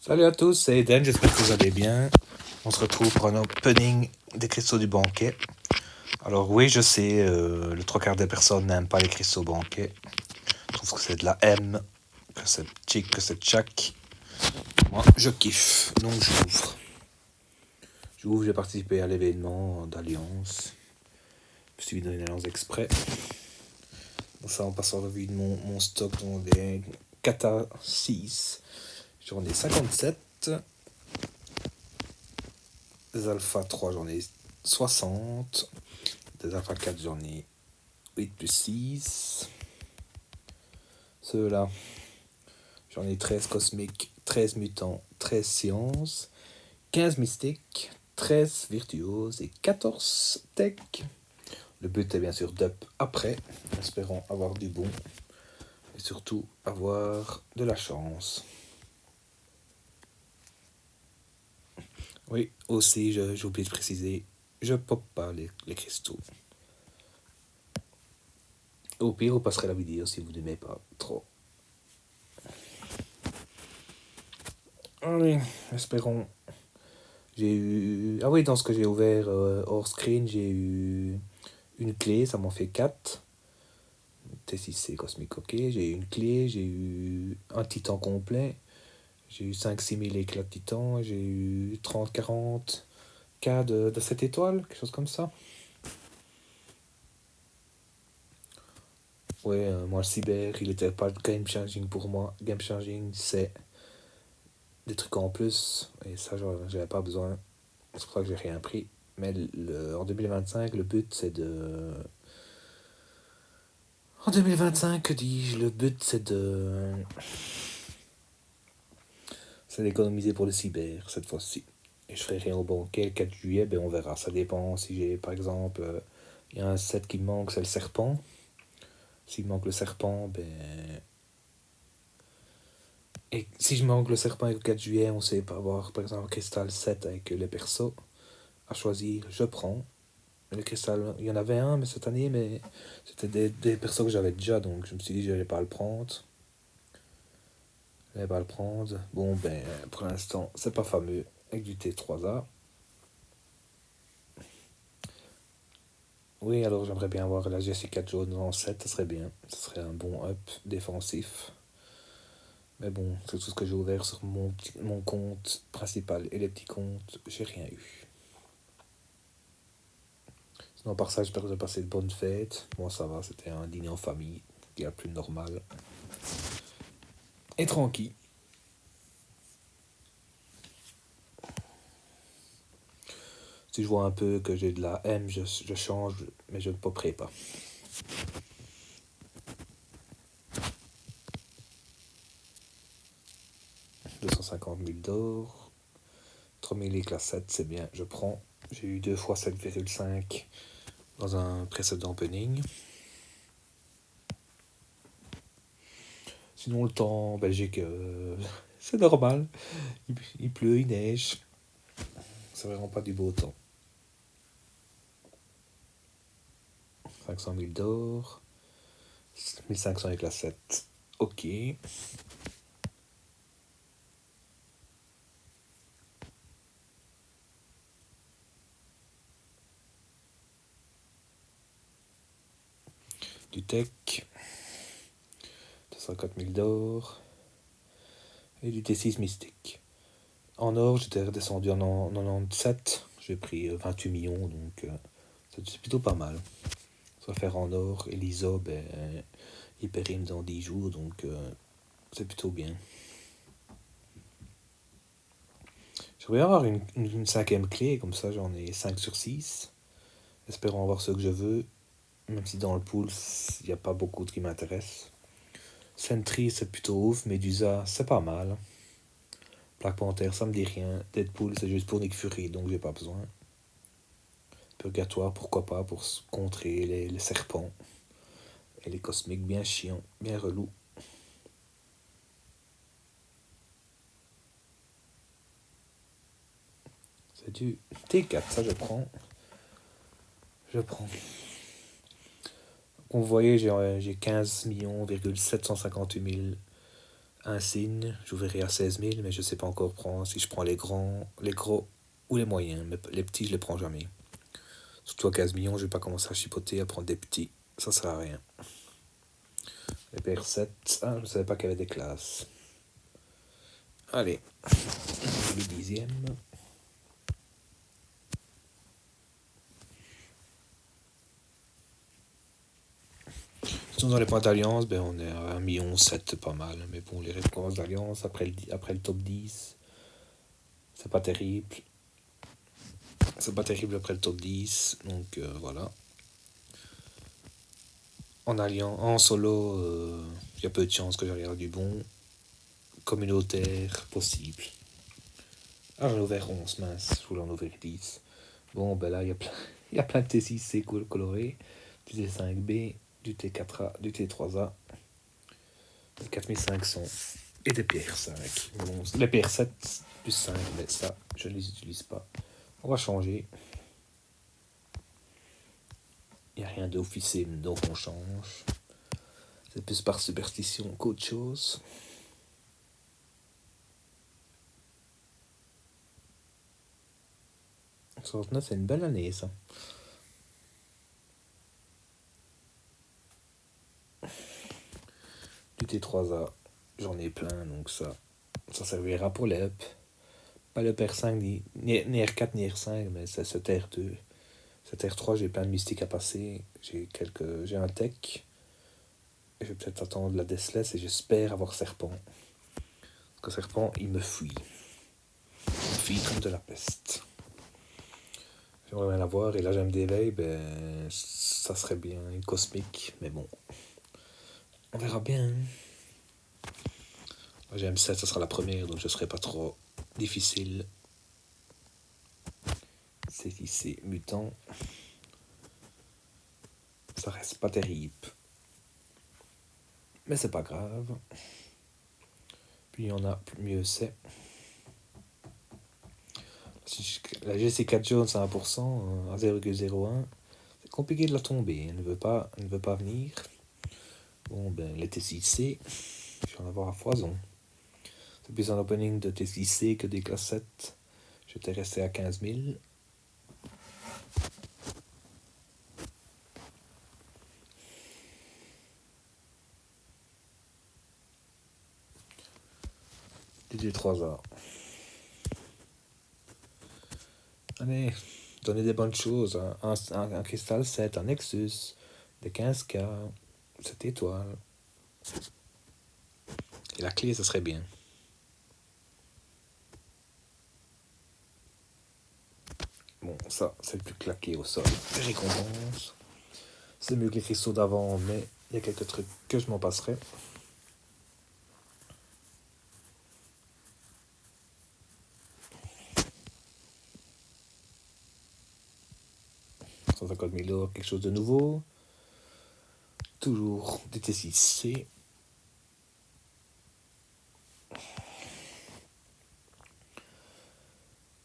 Salut à tous, c'est Eden, j'espère que vous allez bien. On se retrouve pour un opening des cristaux du banquet. Alors oui, je sais, le trois quarts des personnes n'aiment pas les cristaux banquet. Je trouve que c'est de la M, que c'est chic, que c'est tchac. Moi, je kiffe, donc j'ouvre. J'ouvre, j'ai participé à l'événement d'Alliance. Je me suis donné une Alliance exprès. Donc ça, on passe en revue de mon stock dans des Kata 6. J'en ai 57. Des Alpha 3, j'en ai 60. Des Alpha 4, j'en ai 8 plus 6. Ceux-là, j'en ai 13 cosmiques, 13 mutants, 13 sciences, 15 mystiques, 13 virtuoses et 14 tech. Le but est bien sûr d'up après, espérant avoir du bon et surtout avoir de la chance. Oui, aussi, j'ai oublié de préciser, je pop pas les cristaux. Au pire, vous passerez la vidéo si vous n'aimez pas trop. Allez, espérons. J'ai eu... Ah oui, dans ce que j'ai ouvert hors screen, j'ai eu une clé, ça m'en fait 4. T6C Cosmic, ok. J'ai eu une clé, j'ai eu un titan complet. J'ai eu 5-6 000 éclats de titan. J'ai eu 30-40 K de 7 étoiles, quelque chose comme ça. Ouais, moi le cyber, il était pas game changing pour moi. Game changing, c'est des trucs en plus. Et ça, j'avais pas besoin. C'est pour ça que j'ai rien pris. Mais en 2025, le but, c'est de... En 2025, que dis-je, le but, c'est d'économiser pour le cyber, cette fois-ci. Et je ferai rien au banquet le 4 juillet, ben on verra. Ça dépend si j'ai, par exemple, il y a un set qui me manque, c'est le serpent. S'il me manque le serpent, ben... Et si je manque le serpent avec le 4 juillet, on sait pas avoir, par exemple, un cristal 7 avec les persos. À choisir, je prends. Le cristal, il y en avait un mais cette année, mais c'était des persos que j'avais déjà, donc je me suis dit que je n'allais pas le prendre. Bon, ben, pour l'instant, c'est pas fameux. Avec du T3A. Oui, alors j'aimerais bien avoir la Jessica Jones en 7, ça serait bien. Ce serait un bon up défensif. Mais bon, c'est tout ce que j'ai ouvert sur mon compte principal et les petits comptes, j'ai rien eu. Sinon, par ça, j'espère que vous avez passé de bonnes fêtes. Moi, ça va, c'était un dîner en famille, qui est le plus normal. Et tranquille. Si je vois un peu que j'ai de la M, je change, mais je ne popperai pas. « 250 000 d'or. 3000 éclats 7, c'est bien, je prends. J'ai eu 2 fois 7,5 dans un précédent opening. Sinon, le temps en Belgique, c'est normal. Il pleut, il neige. C'est vraiment pas du beau temps. 500 000 d'or. 1500 avec la 7. Ok. Du tech. 204 000 d'or. Et du T6 mystique. En or, j'étais redescendu en 97. J'ai pris 28 millions, donc c'est plutôt pas mal. Ça va faire en or. Et l'ISO, ben, il périme dans 10 jours, donc c'est plutôt bien. J'aimerais avoir une cinquième clé, comme ça j'en ai 5 sur 6. Espérons avoir ce que je veux, même si dans le pool, il n'y a pas beaucoup qui m'intéressent. Sentry, c'est plutôt ouf. Medusa, c'est pas mal. Black Panther, ça me dit rien. Deadpool, c'est juste pour Nick Fury, donc j'ai pas besoin. Purgatoire, pourquoi pas, pour contrer les serpents. Et les cosmiques, bien chiants, bien relous. C'est du T4, ça je prends. Comme vous voyez, j'ai 15 758 000 Un signe, j'ouvrirai à 16 000, mais je sais pas encore si je prends les grands, les gros ou les moyens. Mais les petits, je les prends jamais. Surtout à 15 millions, je vais pas commencer à chipoter, à prendre des petits. Ça sert à rien. Les PR7, ah, je ne savais pas qu'il y avait des classes. Allez, le 10e. Sinon, dans les points d'alliance, ben, on est à 1,7 million, pas mal. Mais bon, les récompenses d'alliance, après le top 10, c'est pas terrible. C'est pas terrible après le top 10, donc voilà. En solo, il y a peu de chances que j'arrive à du bon. Communautaire, possible. Ah, j'en ai ouvert 11, mince, je voulais en ouvrir 10. Bon, ben là, il y a plein de T6C colorés, du T5B, du T4A, du T3A, du 4500 et des PR5. Bon, les PR7 plus 5, mais ça, je ne les utilise pas. On va changer. Il n'y a rien d'officiel, donc on change. C'est plus par superstition qu'autre chose. 69, c'est une belle année, ça. Du T3A, j'en ai plein, donc ça servira pour les up. Pas le PR5, ni R4, ni R5, mais c'est ce R2. Cet R3, j'ai plein de mystiques à passer. J'ai un tech. Et je vais peut-être attendre la Deathless et j'espère avoir Serpent. Parce que Serpent, il me fuit. Il me fuit comme de la peste. J'aimerais bien l'avoir, et là j'aime d'éveil, ben ça serait bien une cosmique, mais bon. On verra bien. Moi j'ai M7, ça sera la première, donc je serai pas trop difficile. C'est ici, mutant. Ça reste pas terrible. Mais c'est pas grave. Puis il y en a, mieux c'est. La GC4 jaune, c'est 1%, à 0,01. C'est compliqué de la tomber, elle ne veut pas venir. Bon, ben, les T6C, je vais en avoir à foison. C'est plus un opening de T6C que des classes 7. J'étais resté à 15 000. DD3A. Allez, donnez des bonnes choses. Un cristal 7, un Nexus, des 15K, 7 étoiles. Et la clé, ça serait bien. Bon, ça, c'est le plus claqué au sol. Les récompenses. C'est mieux que les cristaux d'avant, mais il y a quelques trucs que je m'en passerai. Ça 150 000 €, quelque chose de nouveau. Toujours des T6C.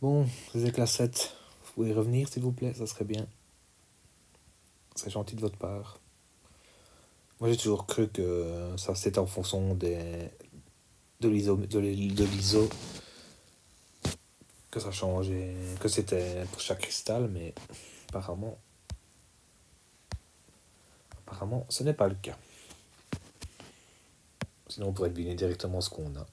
Bon, les éclats 7, vous pouvez revenir s'il vous plaît, ça serait bien. C'est gentil de votre part. Moi j'ai toujours cru que ça c'était en fonction de l'ISO que ça changeait, que c'était pour chaque cristal, mais apparemment ce n'est pas le cas. Sinon on pourrait deviner directement ce qu'on a.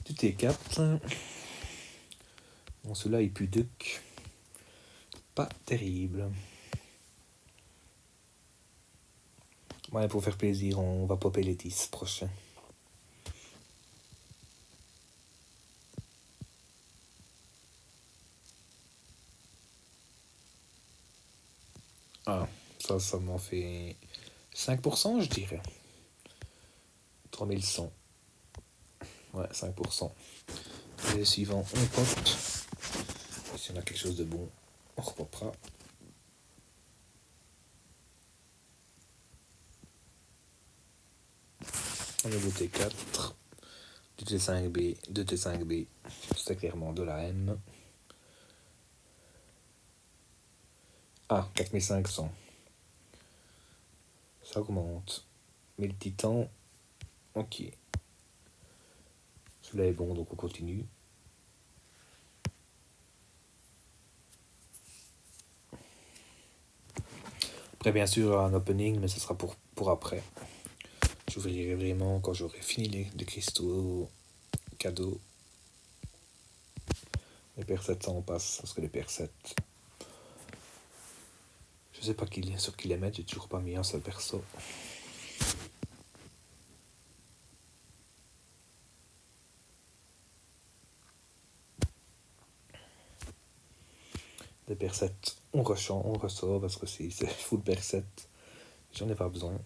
Du T4. Bon, celui-là il pue duc. Pas terrible. Ouais, pour faire plaisir, on va popper les 10 prochains. Ah, ça m'en fait 5%, je dirais. 3100. Ouais, 5%. Et le suivant, on pop. Si on a quelque chose de bon, on repopera. On a le T4. du T5B, de T5B. C'était clairement de la M. Ah, 4500. Ça augmente. Mais le titan, ok. Celui-là est bon, donc on continue. Après, bien sûr, un opening, mais ce sera pour après. J'ouvrirai vraiment quand j'aurai fini les cristaux cadeaux. Les PR7, ça on passe, parce que les PR7... Je sais pas sur qui les mettre, j'ai toujours pas mis un seul perso. Les PR7, on ressort parce que c'est full PR7. J'en ai pas besoin.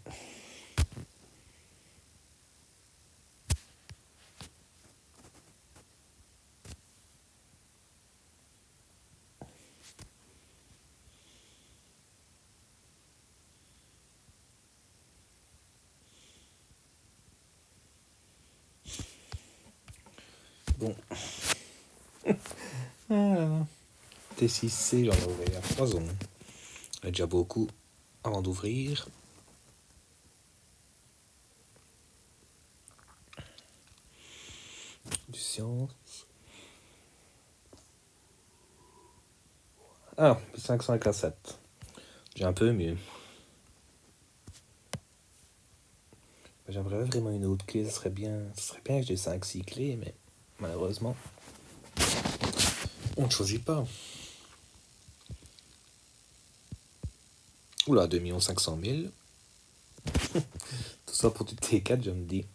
Bon. T6C, j'en ai ouvert 3 ondes. C'est déjà beaucoup avant d'ouvrir. Du science. Ah, 500 avec la 7. J'ai un peu mieux. J'aimerais vraiment une autre clé, ce serait bien que j'ai 5-6 clés, mais malheureusement, on ne choisit pas. Oula, 2 500 000. Tout ça pour du T4, je me dis.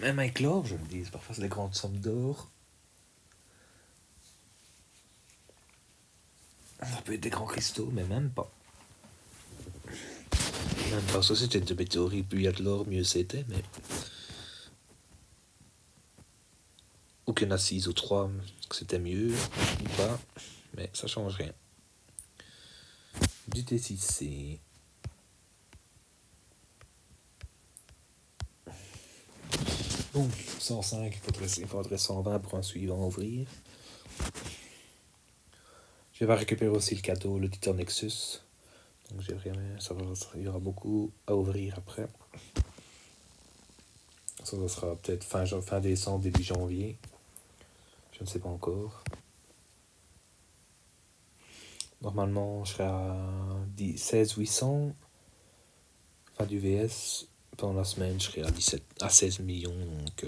Même avec l'or, je me dis, parfois c'est des grandes sommes d'or. Ça peut être des grands cristaux, mais même pas. Même pas, ça c'était de météorites, plus il y a de l'or, mieux c'était, mais... Aucune assise ou 3, que c'était mieux, ou pas, mais ça change rien. Du T6C. Bon, 105, il faudrait 120 pour un suivant à ouvrir. Je vais récupérer aussi le cadeau, le Titan Nexus. Donc il y aura beaucoup à ouvrir après. Ça sera peut-être fin décembre, début janvier. Je ne sais pas encore. Normalement, je serai à 16 800. Fin du VS. Pendant la semaine, je serai à 16 millions. Donc,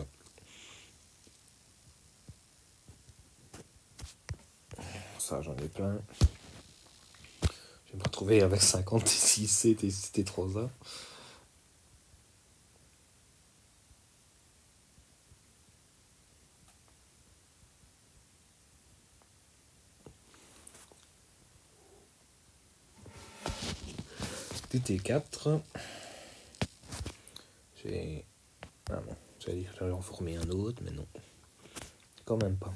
ça, j'en ai plein. Je vais me retrouver avec 50 ici, c'était 3A. Du T4. Ah non, j'allais dire que j'allais en former un autre, mais non. Quand même pas.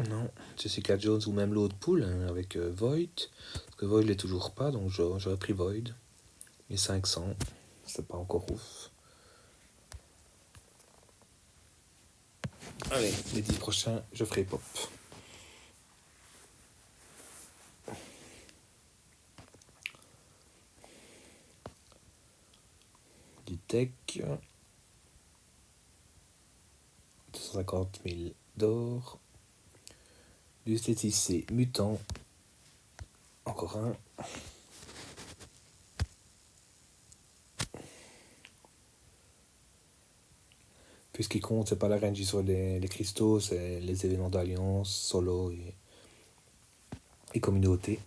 Non, Jessica Jones ou même l'autre pool hein, avec Void. Parce que Void l'est toujours pas, donc j'aurais pris Void. Mais 500, c'est pas encore ouf. Allez, les 10 prochains, je ferai pop. Du tech. 250 000 d'or. Du TTC mutant. Encore un. Puis ce qui compte, c'est pas la range sur les cristaux, c'est les événements d'alliance, solo et communauté.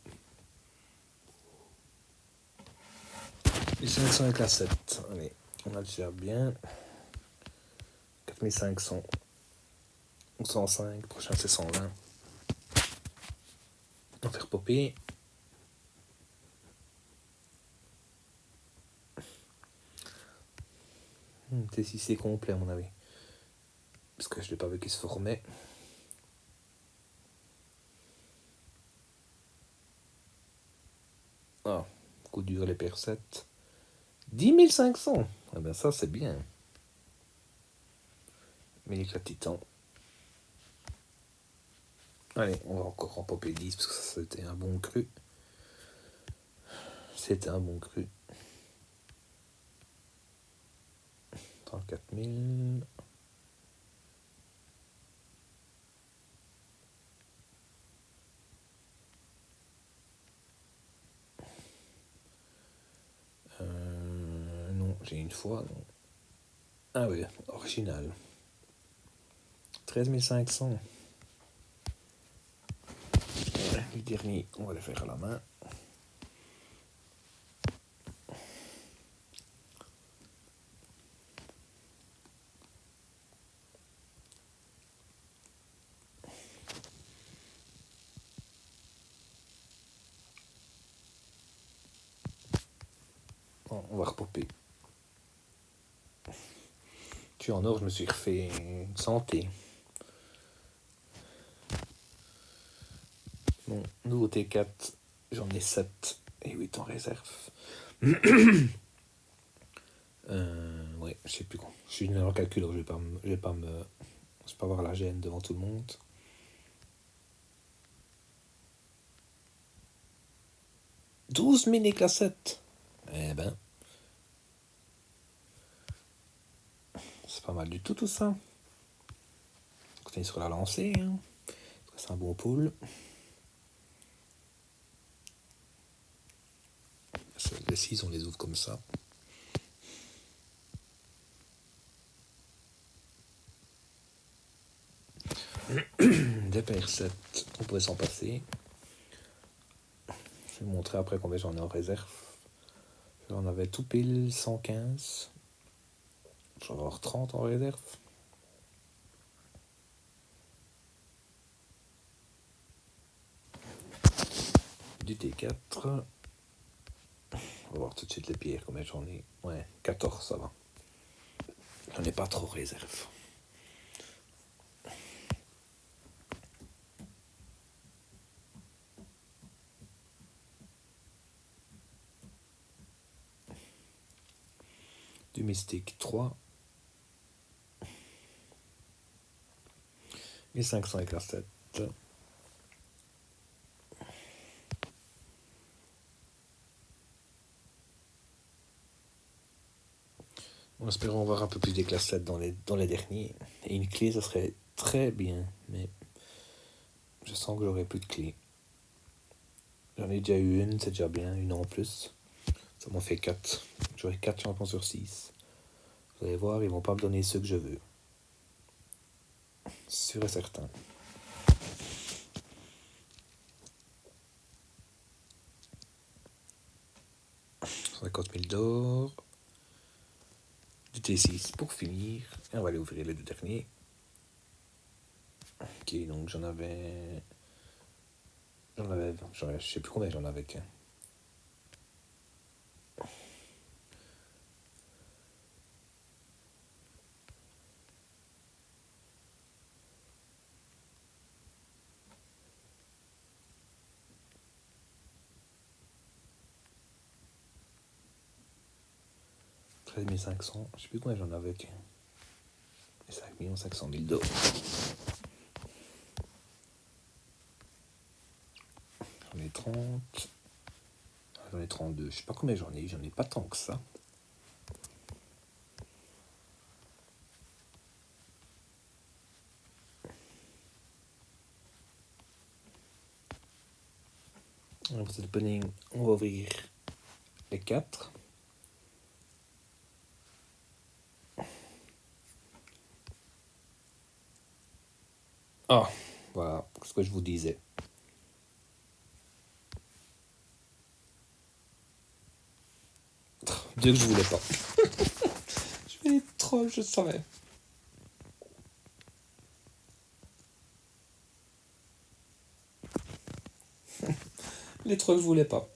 Et 500 avec la 7. Allez, on a déjà bien. 4500. Ou 105. Prochain, c'est 120. On va faire popper. T6 c'est complet à mon avis. Parce que je l'ai pas vu qu'il se formait. sur les PR7. 10 500. Ah ben ça, c'est bien. Mais l'éclat titan. Allez, on va encore en popper 10 parce que ça, c'était un bon cru. C'était un bon cru. 34 000. Non, j'ai une fois, non. Ah oui, original. 13 500. Le dernier, on va le faire à la main. Bon, on va repopper. Tu en or, je me suis refait une santé. Bon, nouveau T4, j'en ai 7 et 8 en réserve. Ouais, je sais plus quoi. Je suis nul en calcul, donc je vais pas avoir la gêne devant tout le monde. « 12 mini-cassettes. Eh ben, c'est pas mal du tout ça. On continue sur la lancée. Hein. C'est un bon pool. Les 6, on les ouvre comme ça. Des PR7, on pouvait s'en passer. Je vais vous montrer après combien j'en ai en réserve. J'en avais tout pile 115. J'en vais avoir 30 en réserve. Du T4. On va voir tout de suite les pierres, combien j'en ai. Ouais, 14, ça va. J'en ai pas trop réserve. Du Mystique 3. 1500 avec la 7. En espérant voir un peu plus des classes 7 dans les derniers. Et une clé, ça serait très bien. Mais je sens que j'aurai plus de clés. J'en ai déjà eu une, c'est déjà bien. Une en plus. Ça m'en fait 4. J'aurai 4 champions sur 6. Vous allez voir, ils vont pas me donner ceux que je veux. Sûr et certain. « 50 000 d'or. Du T6 pour finir. Et on va aller ouvrir les deux derniers. Ok, donc j'en avais... Je sais plus combien j'en avais qu'un. « 13 500. Je sais plus combien j'en avais qu'un. Et 5 500 000 d'or. J'en ai 30. J'en ai 32. Je sais pas combien j'en ai. J'en ai pas tant que ça. Alors pour cette opening, on va ouvrir les 4. Ah, voilà ce que je vous disais. Dieu que je voulais pas. Je vais être troll, je savais. Les trolls, je voulais pas.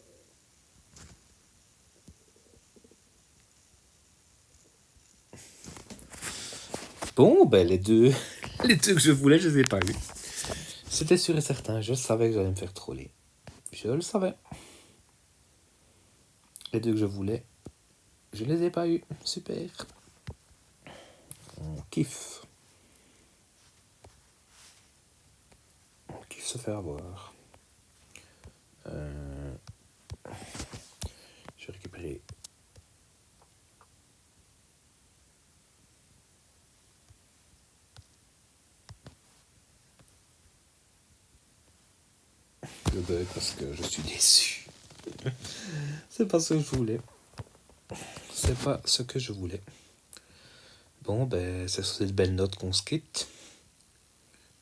Bon, ben les deux que je voulais, je les ai pas eu. C'était sûr et certain, je savais que j'allais me faire troller. Je le savais. Les deux que je voulais, je les ai pas eu. Super. On kiffe. On kiffe se faire avoir. Je vais récupérer. Le bug parce que je suis déçu. C'est pas ce que je voulais. C'est pas ce que je voulais. Bon, ben, c'est sur cette belle note qu'on se quitte.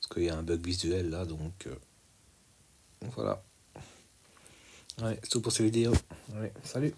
Parce qu'il y a un bug visuel là, donc voilà. Ouais, c'est tout pour cette vidéo. Ouais, salut.